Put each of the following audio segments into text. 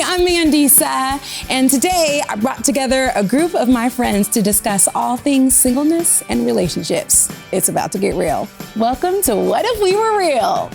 Hi, I'm Mandisa, and today I brought together a group of my friends to discuss all things singleness and relationships. It's about to get real. Welcome to What If We Were Real?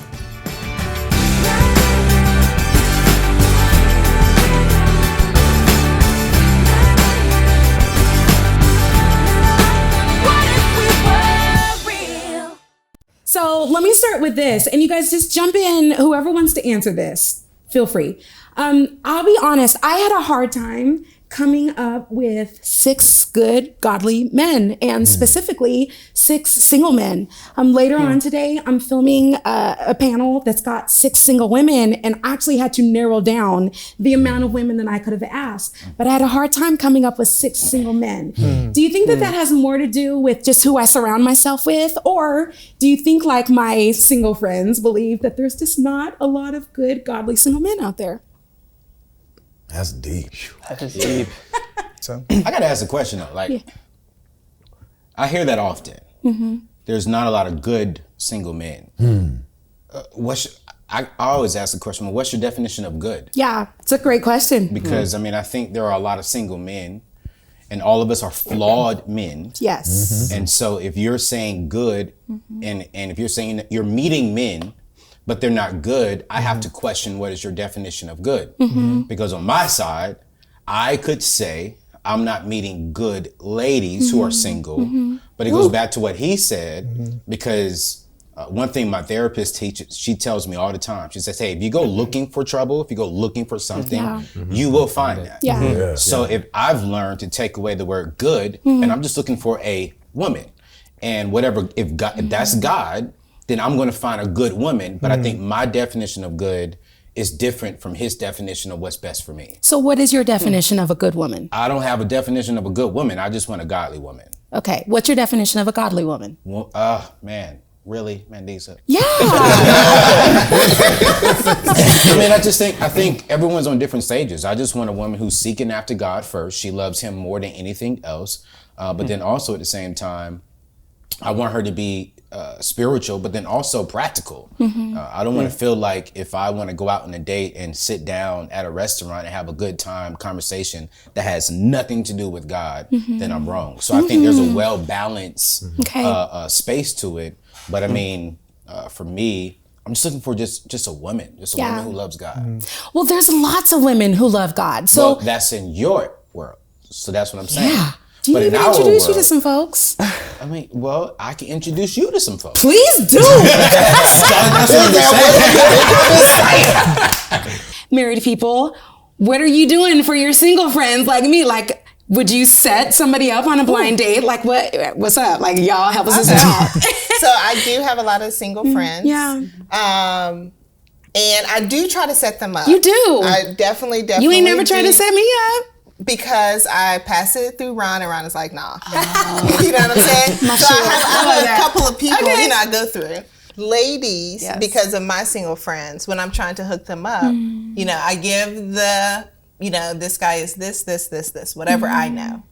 So let me start with this, and you guys just jump in, whoever wants to answer this, feel free. I'll be honest, I had a hard time coming up with 6 good, godly men, and specifically 6 single men. Later on today, I'm filming a panel that's got 6 single women, and I actually had to narrow down the amount of women that I could have asked. But I had a hard time coming up with 6 single men. Do you think that that has more to do with just who I surround myself with? Or do you think, like my single friends, believe that there's just not a lot of good, godly single men out there? That's deep. That is deep. So I gotta ask a question though. Like, I hear that often. There's not a lot of good single men. I always ask the question, well, what's your definition of good? Yeah, it's a great question. Because I mean, I think there are a lot of single men, and all of us are flawed men. Yes. And so if you're saying good, and if you're saying that you're meeting men, but they're not good, I have to question what is your definition of good. Because on my side, I could say I'm not meeting good ladies who are single, but it goes back to what he said, because one thing my therapist teaches, she tells me all the time, she says, hey, if you go looking for trouble, if you go looking for something, you will find that. So if I've learned to take away the word good, and I'm just looking for a woman, and whatever, if that's God, then I'm going to find a good woman. But I think my definition of good is different from his definition of what's best for me. So what is your definition of a good woman? I don't have a definition of a good woman. I just want a godly woman. Okay. What's your definition of a godly woman? Well, man, really, Mandisa? Yeah. I mean, I think everyone's on different stages. I just want a woman who's seeking after God first. She loves him more than anything else. But then also at the same time, I want her to be spiritual, but then also practical. I don't want to feel like if I want to go out on a date and sit down at a restaurant and have a good time conversation that has nothing to do with God, then I'm wrong. So I think there's a well-balanced space to it. But I mean, for me, I'm just looking for just a woman, just a woman who loves God. Well, there's lots of women who love God. So well, that's in your world. So that's what I'm saying. Yeah. Do you need me to introduce you to some folks? I mean, well, I can introduce you to some folks. Please do. That's what you're saying. Married people, what are you doing for your single friends like me? Like, would you set somebody up on a blind date? Like, what's up? Like, y'all help us out. So I do have a lot of single friends. Yeah. And I do try to set them up. You do? I definitely You ain't never tried to set me up? Because I pass it through Ron, and Ron is like, nah. You know what I'm saying? So I have a couple of people, I go through. Ladies, because of my single friends, when I'm trying to hook them up, I give this guy is this, whatever I know.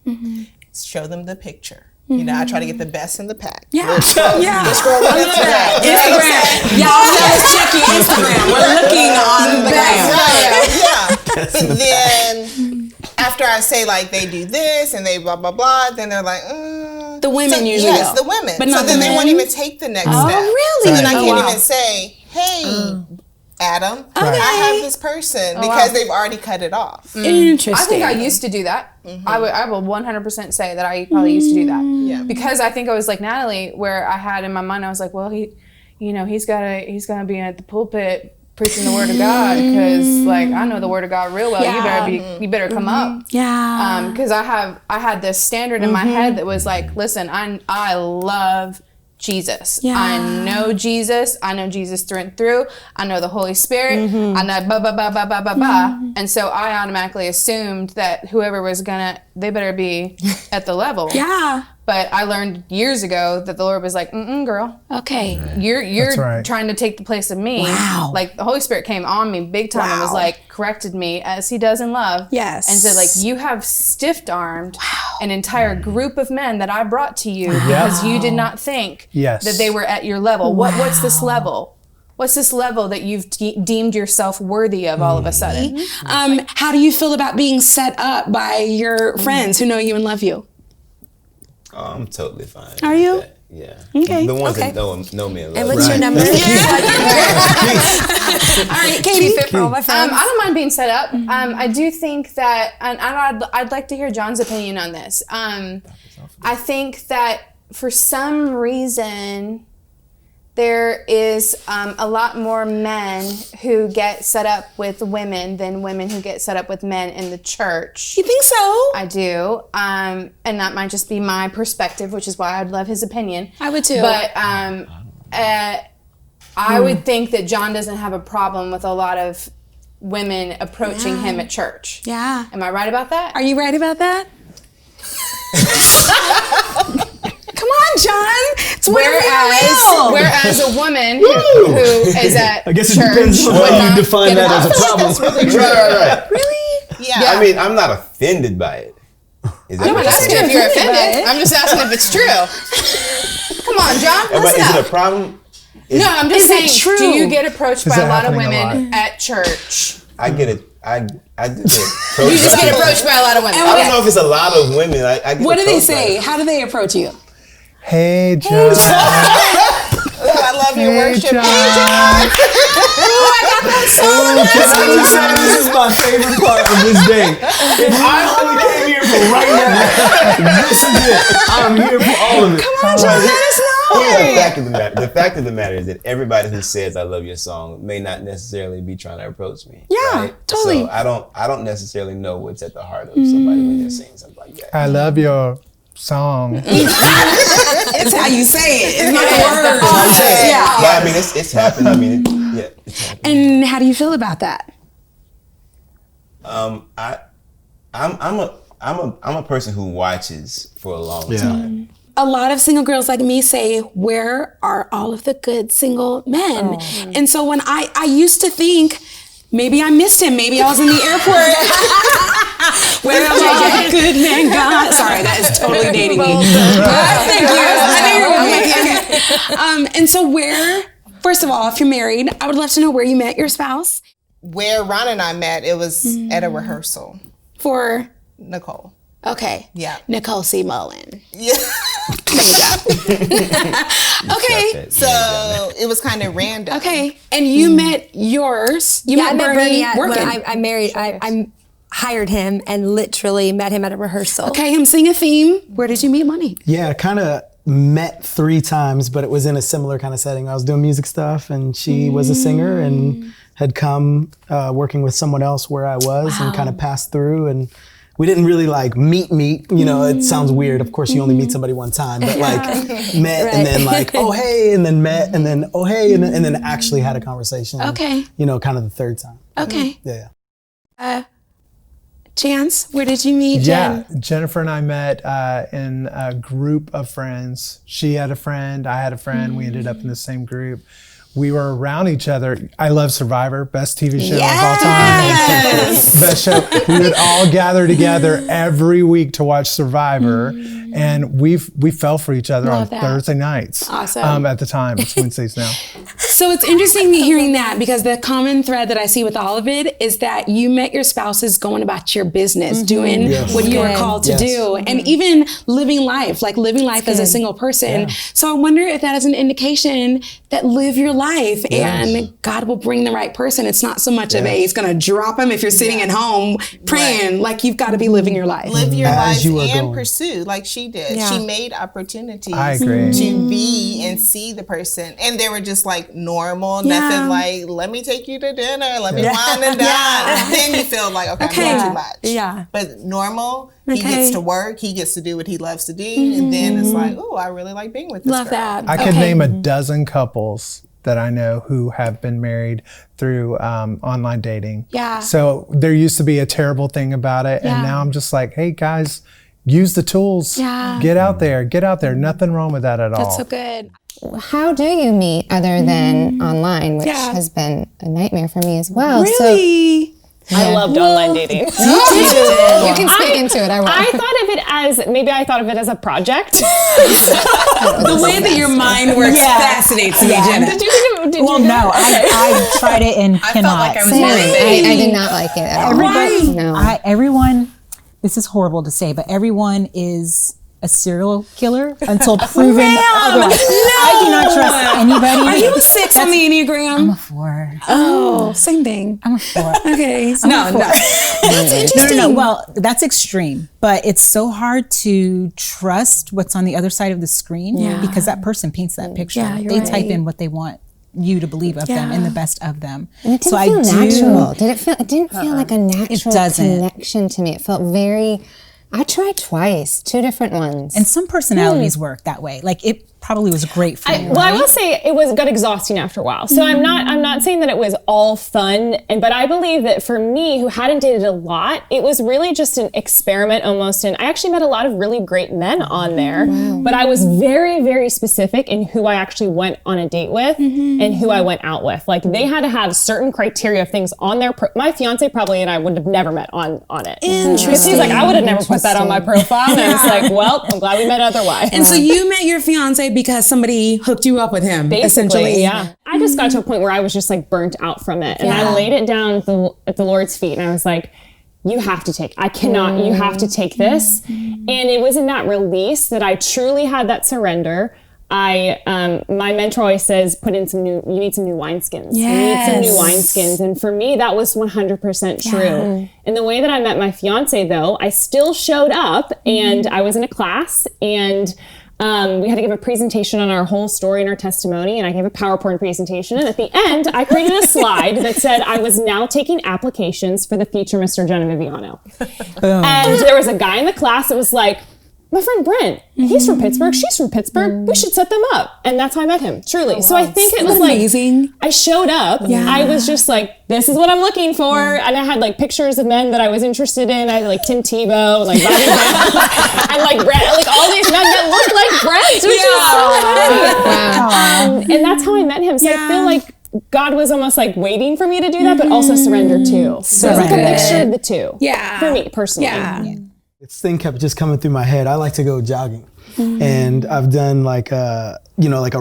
Show them the picture. I try to get the best in the pack. Yeah. Let's scroll Instagram. Y'all tell us check your Instagram. We're looking on the gram. But then after I say like they do this and they blah blah blah, then they're like, the women usually. Yes, the women. But not so then the they men? won't even take the next step. Oh, really? So then I can't even say, hey, Adam, I have this person because they've already cut it off. Interesting. I think I used to do that. I will 100% say that I probably used to do that. Yeah. Because I think I was like Natalie, where I had in my mind, I was like, well, he's gotta be at the pulpit preaching the word of God, because like I know the word of God real well. You better come up. Yeah. Because I had this standard in my head that was like, listen, I love Jesus. Yeah. I know Jesus. I know Jesus through and through. I know the Holy Spirit. I know blah, blah, blah, blah, blah, blah, blah. And so I automatically assumed that whoever was they better be at the level. Yeah. But I learned years ago that the Lord was like, girl. Okay. You're trying to take the place of me. Wow. Like the Holy Spirit came on me big time and was like, corrected me as he does in love. Yes. And said like, you have stiff-armed an entire group of men that I brought to you because you did not think that they were at your level. What's this level? What's this level that you've deemed yourself worthy of all of a sudden? How do you feel about being set up by your friends who know you and love you? Oh, I'm totally fine. Are you? with that. Yeah. Okay. The ones Okay. that know me and love And me. what's your number? All right, Katie. Keep it for all my friends. I don't mind being set up. I do think that, and I'd like to hear John's opinion on this. I think that for some reason, there is a lot more men who get set up with women than women who get set up with men in the church. You think so? I do. And that might just be my perspective, which is why I'd love his opinion. I would too. But I would think that John doesn't have a problem with a lot of women approaching him at church. Yeah. Am I right about that? Are you right about that? Come on, John. It's Whereas a woman who is at I guess it church depends on would how not you define get that as a involved. problem. Right. Really? Yeah. I mean, I'm not offended by it. Is that I'm what not you're asking saying? if you're offended. I'm just asking if it's true. Come on, John. But Listen is up. it a problem? No, I'm just Is it saying, true? do you get approached by a that lot of happening a women at church? I get it. I do get approached. You just get approached by a lot of women. I don't know if it's a lot of women. I get What do they approached by say? it. How do they approach you? Hey, John. Oh, I love your worship. This is my favorite part of this day. If I only came here for right now, this is it. I'm here for all of it. Come on, John, let us know. The fact of the matter is that everybody who says I love your song may not necessarily be trying to approach me. Yeah, right? totally. So I don't necessarily know what's at the heart of somebody when they're saying something like that. I love your song. It's how you say it. It's not words. Yeah, I mean it's happened. I mean it's happened. And how do you feel about that? I'm a person who watches for a long time. A lot of single girls like me say, where are all of the good single men? And so when I used to think, maybe I missed him. Maybe I was in the airport. Where are all the good men gone? Sorry, that is totally dating me. Thank you. And so first of all, if you're married, I would love to know where you met your spouse. Where Ron and I met, it was at a rehearsal. For, Nicole. okay. Yeah. Nicole C. Mullen. Yeah. Okay. So it was kind of random. Okay. And you met yours. You I met Bernie working. when I married. I hired him and literally met him at a rehearsal. Okay, him sing a theme. Where did you meet Money? Yeah, kind of met 3 times, but it was in a similar kind of setting. I was doing music stuff, and she was a singer and had come working with someone else where I was and kind of passed through. And we didn't really like meet. You know, it sounds weird. Of course, you only meet somebody one time, but like met and then like, oh, hey, and then met and then, oh, hey, and then actually had a conversation. Okay. You know, kind of the 3rd time. Okay. Yeah. Chance, where did you meet Jen? Yeah, Jennifer and I met in a group of friends. She had a friend, I had a friend. We ended up in the same group. We were around each other. I love Survivor, best TV show of all time. Best show. We would all gather together every week to watch Survivor, and we fell for each other on Thursday nights. Awesome. At the time, it's Wednesdays now. So it's interesting hearing that, because the common thread that I see with all of it is that you met your spouses going about your business, doing what you were called to do, and even living life as a single person. Yeah. So I wonder if that is an indication that live your life and God will bring the right person. It's not so much of he's going to drop him if you're sitting at home praying. Like, you've got to be living your life. Live your life you are and going. pursue like she did. Yeah. She made opportunities I agree. to be and see the person. And they were just like normal, nothing like, let me take you to dinner, let me wine and dine. Then you feel like, okay, I'm doing too much. Yeah. But normal, he gets to work, he gets to do what he loves to do. And then it's like, oh, I really like being with this Love girl. that. I could name a dozen couples that I know who have been married through online dating. Yeah. So there used to be a terrible thing about it. And now I'm just like, hey guys, use the tools. Yeah. Get out there. Nothing wrong with that at all. That's so good. How do you meet other than online, which has been a nightmare for me as well? Really? I loved online dating. You can speak into it. I thought of it as a project. The way that your mind works fascinates me, Jenna. Did you think did well, you? no, I tried it and I cannot. felt like I was I did not like it at all. Everybody, No. everyone, this is horrible to say, but everyone is a serial killer until proven otherwise. I do not trust anybody. Are you a 6 on the Enneagram? I'm a 4. Oh, same thing. I'm a 4. Okay. No. That's interesting. No. Well, that's extreme, but it's so hard to trust what's on the other side of the screen because that person paints that picture. Yeah, you're they right. type in what they want you to believe of them and the best of them. And it didn't feel natural. It didn't feel like a natural connection to me. It felt very. I tried twice, 2 different ones. And some personalities work that way. Like it probably was great for you. Well, I will say it got exhausting after a while. So I'm not saying that it was all fun, but I believe that for me, who hadn't dated a lot, it was really just an experiment almost. And I actually met a lot of really great men on there, but I was very, very specific in who I actually went on a date with and who I went out with. Like they had to have certain criteria of things on their. My fiance probably and I would have never met on it. Interesting. He's like, I would have never put that on my profile. And I was like, well, I'm glad we met otherwise. And so you met your fiance because somebody hooked you up with him, Basically, essentially. yeah. I just got to a point where I was just like burnt out from it. And I laid it down at the Lord's feet and I was like, you have to take this. And it was in that release that I truly had that surrender. My mentor always says, you need some new wineskins. Yes. You need some new wineskins. And for me, that was 100% true. And the way that I met my fiance though, I still showed up and I was in a class and we had to give a presentation on our whole story and our testimony, and I gave a PowerPoint presentation. And at the end, I created a slide that said I was now taking applications for the future Mr. Geneviviano. And there was a guy in the class that was like, my friend Brent, he's from Pittsburgh, she's from Pittsburgh, we should set them up. And that's how I met him, truly. So I think it was amazing. I showed up, I was just like, this is what I'm looking for. And I had like pictures of men that I was interested in. I had like Tim Tebow, like Bobby Brown, and like Brent, like all these men that looked like Brent, which is so funny. And that's how I met him. So I feel like God was almost like waiting for me to do that, but also surrender too. So it's like a mixture of the two. Yeah. For me personally. Yeah. This thing kept just coming through my head. I like to go jogging, and I've done like a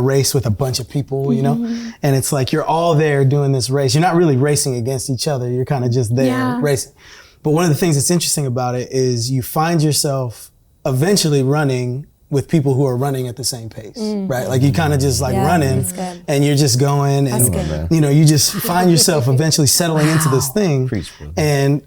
race with a bunch of people, and it's like you're all there doing this race. You're not really racing against each other. You're kind of just there racing. But one of the things that's interesting about it is you find yourself eventually running with people who are running at the same pace, right? Like you kind of just like running and you're just going and, you just find yourself eventually settling into this thing. And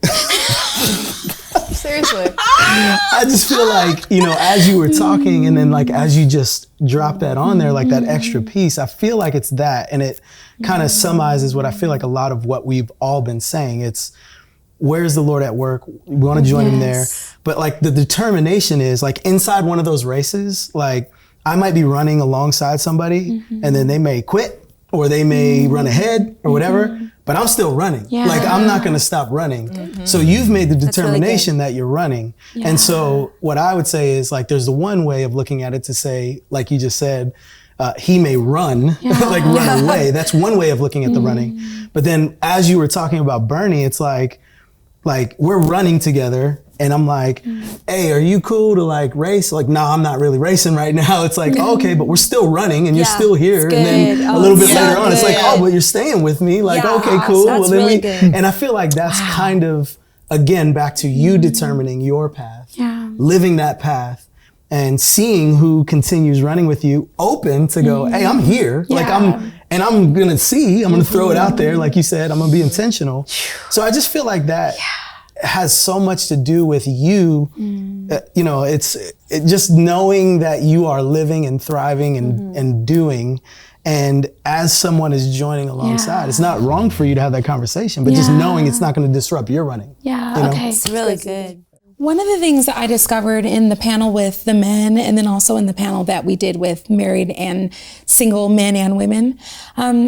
Seriously. I just feel like, as you were talking and then like as you just dropped that on there, like that extra piece, I feel like it's that. And it kind of summarizes what I feel like a lot of what we've all been saying. It's, where's the Lord at work? We want to join him there. But like the determination is like inside one of those races, like I might be running alongside somebody and then they may quit or they may run ahead or whatever. But I'm still running. Like I'm not going to stop running. So you've made the determination that you're running. And so what I would say is like, there's the one way of looking at it to say, like you just said, he may run, like run away. That's one way of looking at the running. But then as you were talking about Bernie, it's like we're running together. And I'm like, hey, are you cool to like race? Like, no, I'm not really racing right now. It's like, okay, but we're still running and you're still here. And then a little bit later on, it's like, oh, but you're staying with me. Like, okay, cool. Well, then and I feel like that's kind of, again, back to you determining your path, living that path and seeing who continues running with you, open to go, hey, I'm here. Like I'm going to throw it out there. Like you said, I'm going to be intentional. So I just feel like that has so much to do with you. It's just knowing that you are living and thriving and doing. And as someone is joining alongside, it's not wrong for you to have that conversation, but just knowing it's not going to disrupt your running. Okay. It's really good. One of the things that I discovered in the panel with the men and then also in the panel that we did with married and single men and women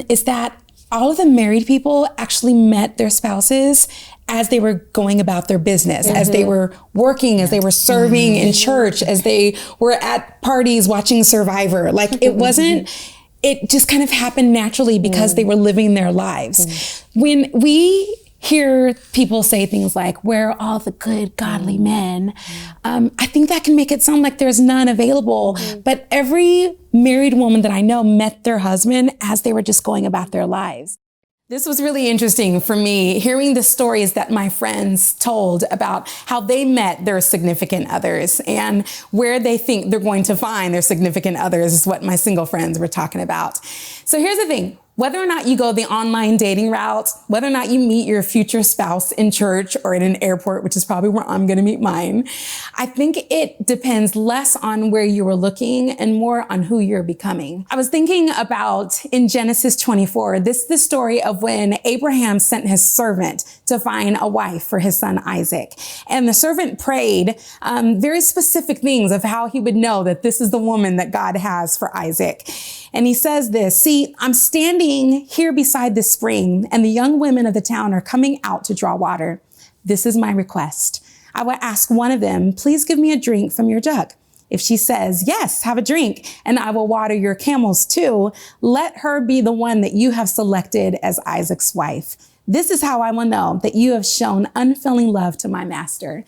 is that all of the married people actually met their spouses as they were going about their business, as they were working, as they were serving in church, as they were at parties watching Survivor. Like it just kind of happened naturally because they were living their lives. When we hear people say things like, where are all the good, godly men? I think that can make it sound like there's none available. But every married woman that I know met their husband as they were just going about their lives. This was really interesting for me, hearing the stories that my friends told about how they met their significant others and where they think they're going to find their significant others is what my single friends were talking about. So here's the thing. Whether or not you go the online dating route, whether or not you meet your future spouse in church or in an airport, which is probably where I'm going to meet mine, I think it depends less on where you were looking and more on who you're becoming. I was thinking about in Genesis 24, this is the story of when Abraham sent his servant to find a wife for his son Isaac. And the servant prayed very specific things of how he would know that this is the woman that God has for Isaac. And he says this, see, I'm standing here beside the spring and the young women of the town are coming out to draw water. This is my request. I will ask one of them, please give me a drink from your jug. If she says, yes, have a drink, and I will water your camels too, let her be the one that you have selected as Isaac's wife. This is how I will know that you have shown unfailing love to my master.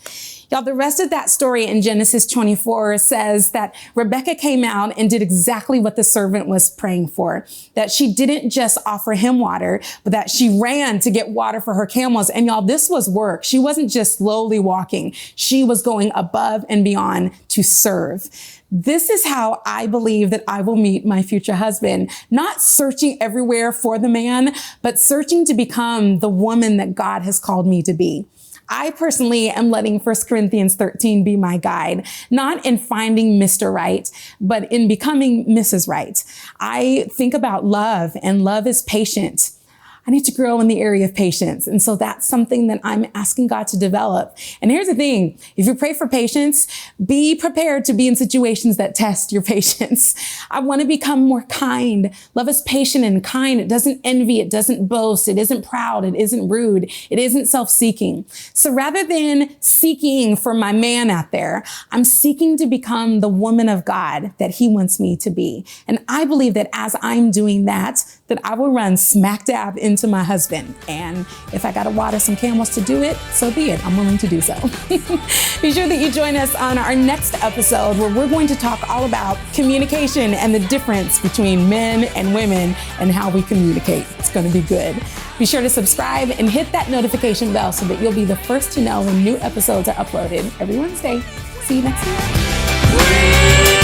Y'all, the rest of that story in Genesis 24 says that Rebecca came out and did exactly what the servant was praying for, that she didn't just offer him water, but that she ran to get water for her camels. And y'all, this was work. She wasn't just slowly walking. She was going above and beyond to serve. This is how I believe that I will meet my future husband, not searching everywhere for the man, but searching to become the woman that God has called me to be. I personally am letting 1 Corinthians 13 be my guide, not in finding Mr. Right, but in becoming Mrs. Right. I think about love, and love is patient. I need to grow in the area of patience. And so that's something that I'm asking God to develop. And here's the thing. If you pray for patience, be prepared to be in situations that test your patience. I want to become more kind. Love is patient and kind. It doesn't envy. It doesn't boast. It isn't proud. It isn't rude. It isn't self-seeking. So rather than seeking for my man out there, I'm seeking to become the woman of God that he wants me to be. And I believe that as I'm doing that I will run smack dab into my husband. And if I got to water some camels to do it, so be it. I'm willing to do so. Be sure that you join us on our next episode where we're going to talk all about communication and the difference between men and women and how we communicate. It's going to be good. Be sure to subscribe and hit that notification bell so that you'll be the first to know when new episodes are uploaded every Wednesday. See you next time.